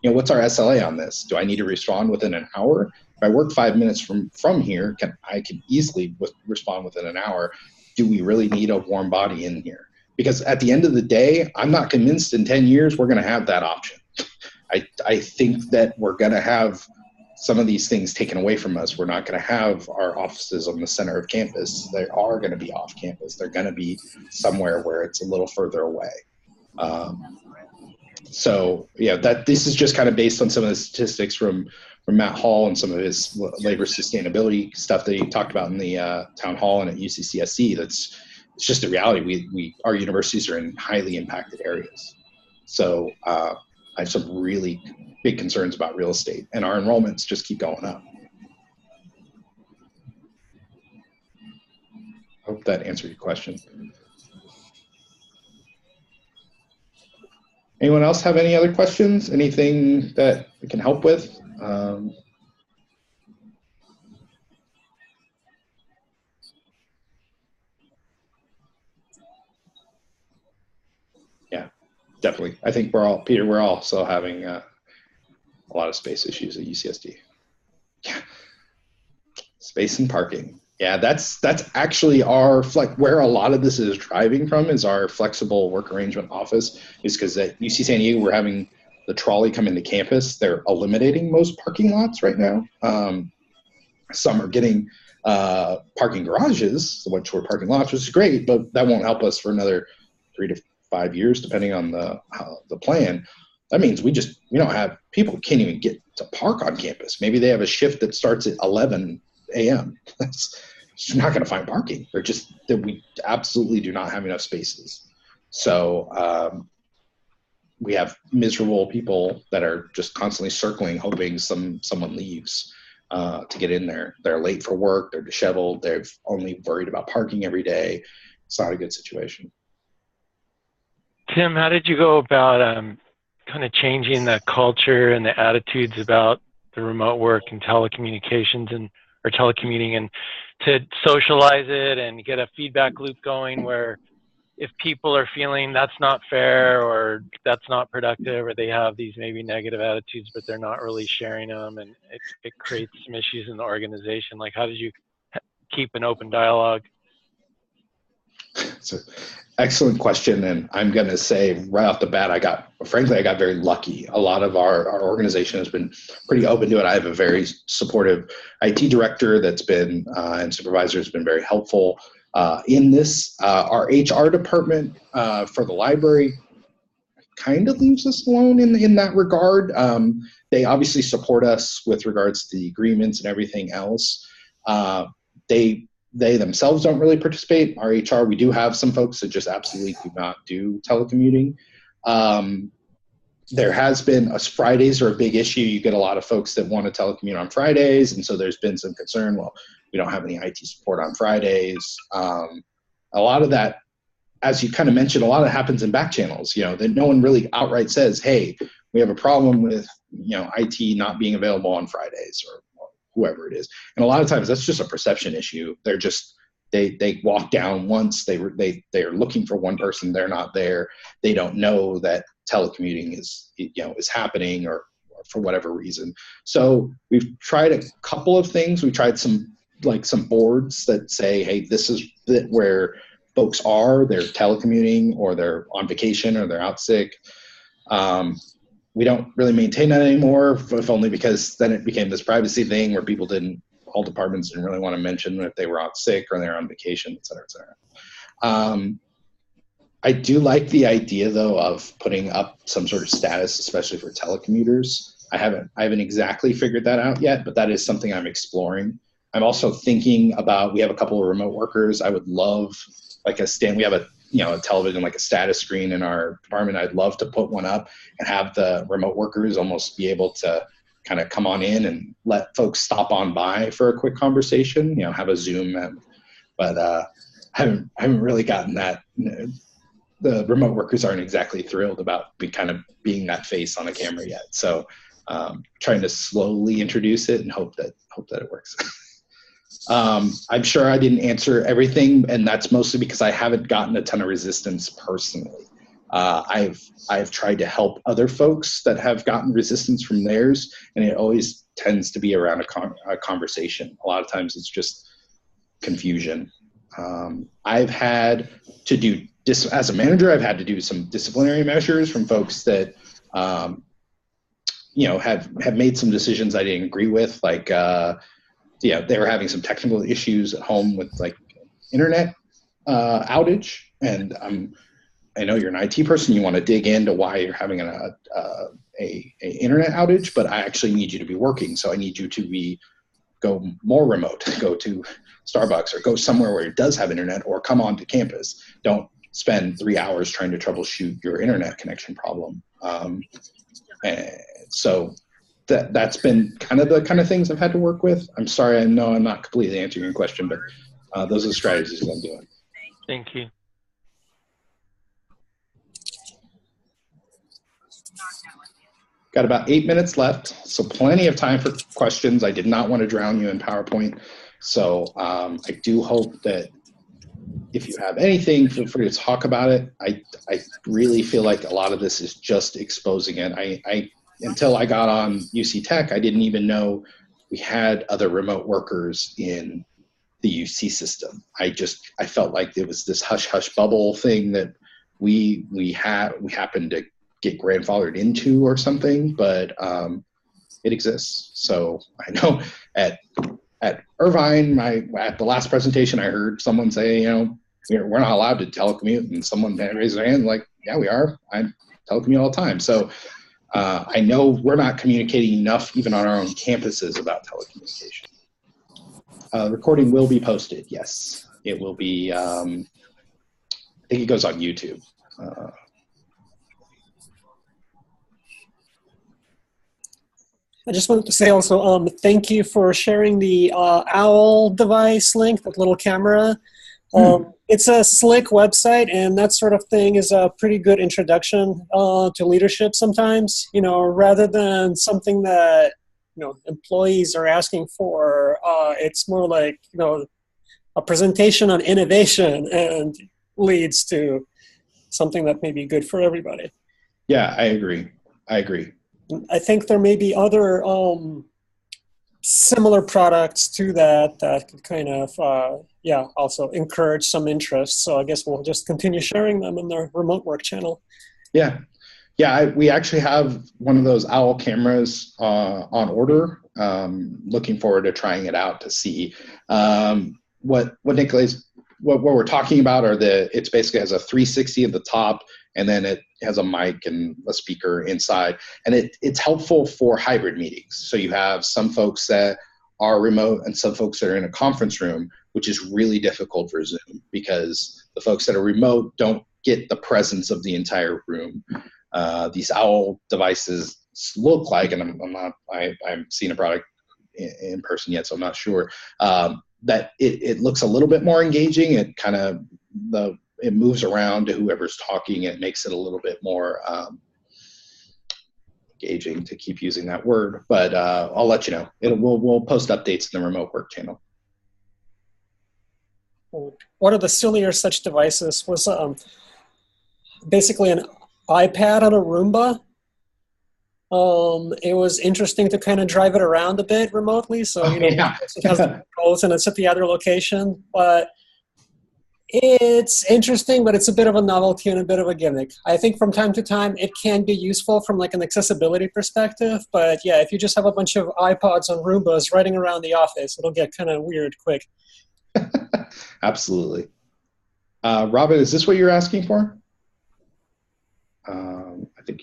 what's our SLA on this? Do I need to respond within an hour? If I work 5 minutes from here, I can easily respond within an hour. Do we really need a warm body in here? because at the end of the day, I'm not convinced in 10 years we're going to have that option. I think that we're going to have some of these things taken away from us. We're not going to have our offices on the center of campus. They are going to be off campus. They're going to be somewhere where it's a little further away. So yeah, this is just kind of based on some of the statistics from Matt Hall and some of his labor sustainability stuff that he talked about in the town hall and at UCCSC. It's just a reality. Our universities are in highly impacted areas. So I have some really big concerns about real estate, and our enrollments just keep going up. I hope that answered your question. Anyone else have any other questions? Anything that we can help with? Yeah, definitely. I think Peter, we're all still having a lot of space issues at UCSD. Yeah, space and parking. Yeah, that's actually where a lot of this is driving from is our flexible work arrangement office, is because at UC San Diego, we're having the trolley come into campus. They're eliminating most parking lots right now. Some are getting parking garages, which were parking lots, which is great, but that won't help us for another 3 to 5 years, depending on the plan. That means we don't have, people can't even get to park on campus. Maybe they have a shift that starts at 11 a.m. You're not going to find parking. We absolutely do not have enough spaces. So we have miserable people that are just constantly circling, hoping someone leaves to get in there. They're late for work. They're disheveled. They're only worried about parking every day. It's not a good situation. Tim, how did you go about kind of changing the culture and the attitudes about the remote work and telecommunications or telecommuting, and to socialize it and get a feedback loop going where if people are feeling that's not fair or that's not productive, or they have these maybe negative attitudes, but they're not really sharing them, and it creates some issues in the organization? Like, how did you keep an open dialogue? It's an excellent question, and I'm going to say right off the bat, I got very lucky. A lot of our organization has been pretty open to it. I have a very supportive IT director that's been, and supervisor has been very helpful in this. Our HR department for the library kind of leaves us alone in that regard. They obviously support us with regards to the agreements and everything else. They themselves don't really participate. Our HR, we do have some folks that just absolutely do not do telecommuting. There has been, Fridays are a big issue. You get a lot of folks that want to telecommute on Fridays, and so there's been some concern, well, we don't have any IT support on Fridays. A lot of that, as you kind of mentioned, a lot of it happens in back channels, that no one really outright says, hey, we have a problem with, IT not being available on Fridays, or whoever it is. And a lot of times that's just a perception issue. They're just, they walk down once, they're looking for one person, they're not there. They don't know that telecommuting is happening, or for whatever reason. So we've tried a couple of things. We tried some boards that say, hey, this is where folks are, they're telecommuting, or they're on vacation, or they're out sick. We don't really maintain that anymore, if only because then it became this privacy thing where all departments didn't really want to mention if they were out sick or they're on vacation, et cetera, et cetera. I do like the idea, though, of putting up some sort of status, especially for telecommuters. I haven't exactly figured that out yet, but that is something I'm exploring. I'm also thinking about, we have a couple of remote workers. I would love we have a television, like a status screen in our department. I'd love to put one up and have the remote workers almost be able to kind of come on in and let folks stop on by for a quick conversation, have a Zoom. But I haven't really gotten that. The remote workers aren't exactly thrilled about being that face on a camera yet. So trying to slowly introduce it and hope that it works. I'm sure I didn't answer everything, and that's mostly because I haven't gotten a ton of resistance personally. I've tried to help other folks that have gotten resistance from theirs, and it always tends to be around a conversation. A lot of times it's just confusion. I've had to do as a manager, I've had to do some disciplinary measures from folks that, you know, have made some decisions I didn't agree with. Like, yeah, they were having some technical issues at home with like internet outage, and I know you're an IT person. You want to dig into why you're having a internet outage, but I actually need you to be working. So I need you to go more remote, go to Starbucks or go somewhere where it does have internet, or come onto campus. Don't spend 3 hours trying to troubleshoot your internet connection problem. And so that's been kind of the kind of things I've had to work with. I'm sorry, I know I'm not completely answering your question, but those are the strategies I'm doing. Thank you. Got about 8 minutes left, so plenty of time for questions. I did not want to drown you in PowerPoint, so I do hope that if you have anything, feel free to talk about it. I really feel like a lot of this is just exposing it. Until I got on UC Tech, I didn't even know we had other remote workers in the UC system. I felt like it was this hush-hush bubble thing that we happened to get grandfathered into or something, but it exists. So I know at Irvine, at the last presentation, I heard someone say, you know, we're not allowed to telecommute, and someone raised their hand like, yeah, we are. I telecommute all the time. So I know we're not communicating enough, even on our own campuses, about telecommunication. The recording will be posted. Yes, it will be. I think it goes on YouTube. I just wanted to say also, thank you for sharing the OWL device link, that little camera. It's a slick website, and that sort of thing is a pretty good introduction to leadership sometimes, you know, rather than something that, you know, employees are asking for. It's more like, you know, a presentation on innovation, and leads to something that may be good for everybody. Yeah, I agree. I think there may be other similar products to that could kind of, yeah, also encourage some interest. So I guess we'll just continue sharing them in the remote work channel. Yeah. We actually have one of those OWL cameras on order. Looking forward to trying it out to see what we're talking about it's basically has a 360 at the top, and then it has a mic and a speaker inside, and it's helpful for hybrid meetings. So you have some folks that are remote and some folks that are in a conference room, which is really difficult for Zoom because the folks that are remote don't get the presence of the entire room. These OWL devices look like, and I haven't seen a product in person yet, so I'm not sure, that it looks a little bit more engaging. It kind of, it moves around to whoever's talking. It makes it a little bit more engaging, to keep using that word, but I'll let you know. We'll post updates in the remote work channel. One of the sillier such devices was basically an iPad on a Roomba. It was interesting to kind of drive it around a bit remotely. So, you know, yeah. It has the controls and it's at the other location, but it's interesting, but it's a bit of a novelty and a bit of a gimmick. I think from time to time it can be useful from like an accessibility perspective, but yeah, if you just have a bunch of iPods on Roombas riding around the office, it'll get kind of weird quick. Absolutely. Robin, is this what you're asking for? I think,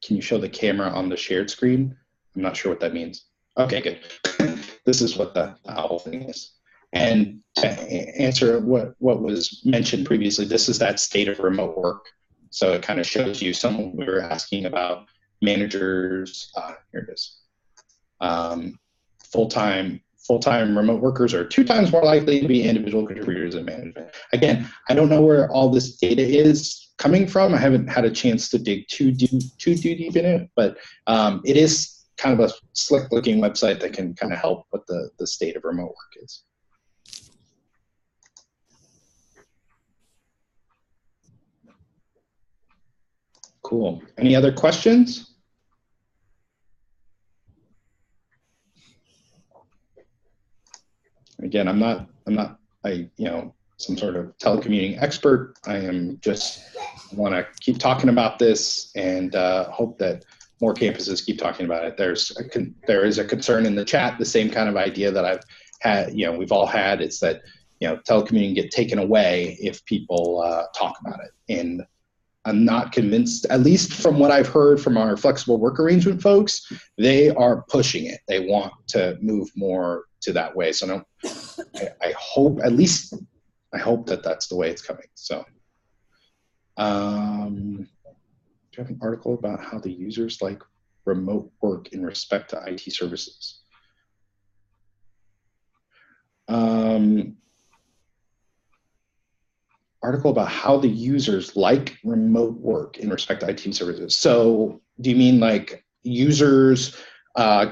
can you show the camera on the shared screen? I'm not sure what that means. Okay, good. This is what the OWL thing is. And to answer what was mentioned previously, this is that state of remote work. So it kind of shows you some, we were asking about managers, here it is. Full-time remote workers are 2 times more likely to be individual contributors in management. Again, I don't know where all this data is coming from. I haven't had a chance to dig too deep in it, but it is kind of a slick-looking website that can kind of help what the state of remote work is. Cool. Any other questions? Again, I'm not, you know, some sort of telecommuting expert. I am just want to keep talking about this and hope that more campuses keep talking about it. There is a concern in the chat, the same kind of idea that I've had, we've all had. It's that, telecommuting get taken away if people talk about it. And I'm not convinced, at least from what I've heard from our flexible work arrangement folks, they are pushing it. They want to move more to that way. So I hope, at least I hope that that's the way it's coming. So, do you have an article about how the users like remote work in respect to IT services? Article about how the users like remote work in respect to IT services. So do you mean like users have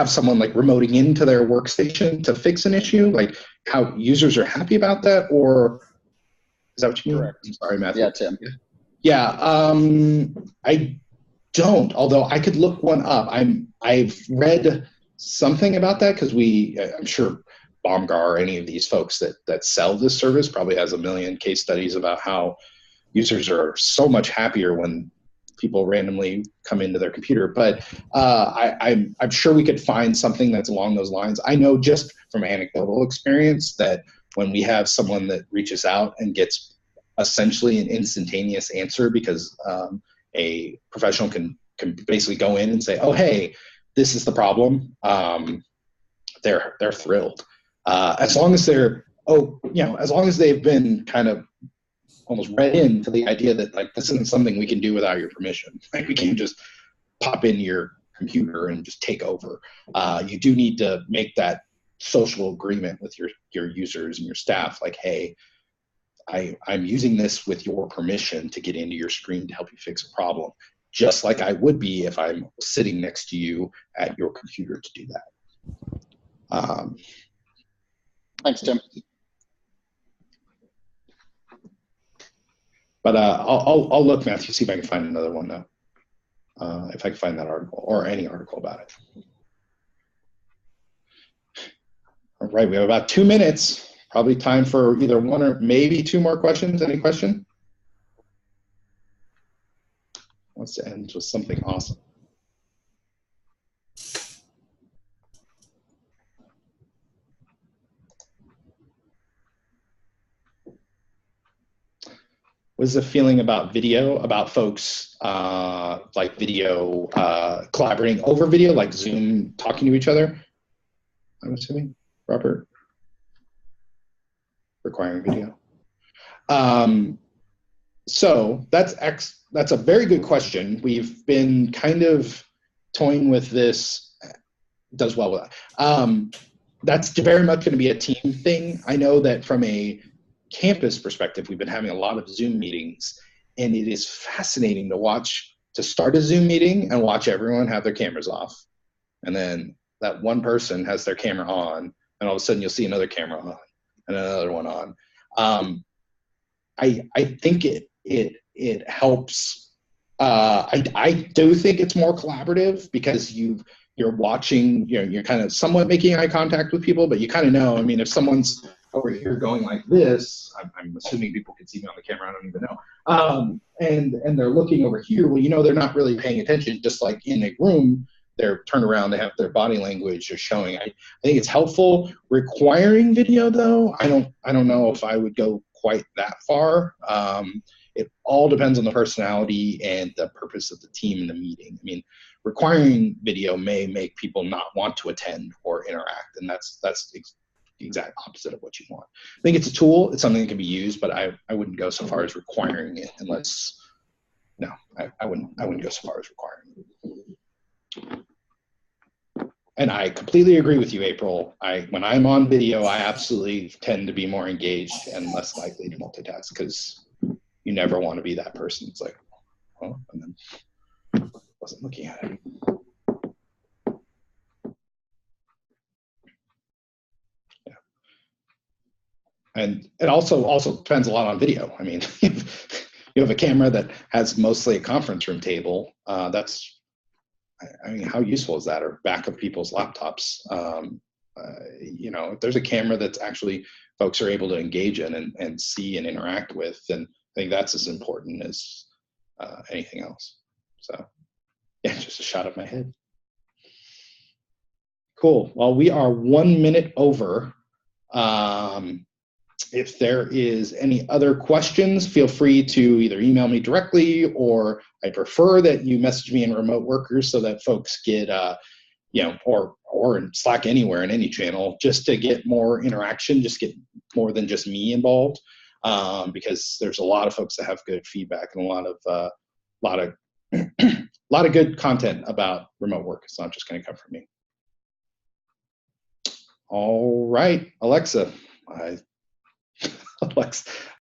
someone like remoting into their workstation to fix an issue? Like how users are happy about that, or is that what you mean? Correct. I'm sorry, Matthew. Yeah, Tim. Yeah, I don't, although I could look one up. I've read something about that because I'm sure Baumgar or any of these folks that sell this service probably has a million case studies about how users are so much happier when people randomly come into their computer. But I'm sure we could find something that's along those lines. I know just from anecdotal experience that when we have someone that reaches out and gets essentially an instantaneous answer because a professional can basically go in and say, oh, hey, this is the problem, they're thrilled. As long as as long as they've been kind of almost read into the idea that like this isn't something we can do without your permission. Like we can't just pop in your computer and just take over. You do need to make that social agreement with your users and your staff. Like, hey, I'm using this with your permission to get into your screen to help you fix a problem, just like I would be if I'm sitting next to you at your computer to do that. Thanks, Tim. But I'll look, Matthew, see if I can find another one though. If I can find that article or any article about it. All right, we have about 2 minutes. Probably time for either one or maybe two more questions. Any question? Wants to end with something awesome. What's the feeling about video, about folks like video, collaborating over video, like Zoom, talking to each other? I'm assuming, Robert? Requiring video. So that's a very good question. We've been kind of toying with this, does well with that. That's very much going to be a team thing. I know that from a campus perspective, we've been having a lot of Zoom meetings, and it is fascinating to start a Zoom meeting and watch everyone have their cameras off. And then that one person has their camera on, and all of a sudden you'll see another camera on and another one on. I think it helps. I do think it's more collaborative because you're watching, you're kind of somewhat making eye contact with people, but you kind of know. I mean, if someone's over here going like this, I'm assuming people can see me on the camera, I don't even know. And they're looking over here, well, they're not really paying attention, just like in a room, they're turned around, they have their body language is showing. I think it's helpful. Requiring video though, I don't know if I would go quite that far. It all depends on the personality and the purpose of the team in the meeting. I mean, requiring video may make people not want to attend or interact, and that's the exact opposite of what you want. I think it's a tool, it's something that can be used, but I wouldn't go so far as requiring it unless, no, I wouldn't go so far as requiring it. And I completely agree with you, April. When I'm on video, I absolutely tend to be more engaged and less likely to multitask because you never want to be that person. It's like, oh, and then wasn't looking at it. Yeah. And it also depends a lot on video. I mean, if you have a camera that has mostly a conference room table, I mean, how useful is that? Or back of people's laptops. you know, if there's a camera that's actually folks are able to engage in and see and interact with, then I think that's as important as anything else. So yeah, just a shot of my head. Cool. Well, we are 1 minute over. If there is any other questions, feel free to either email me directly, or I prefer that you message me in Remote Workers so that folks get, you know, or in Slack anywhere in any channel, just to get more interaction, just get more than just me involved, because there's a lot of folks that have good feedback and a lot of lot of good content about remote work. It's not just going to come from me. All right, Alexa. Alexa,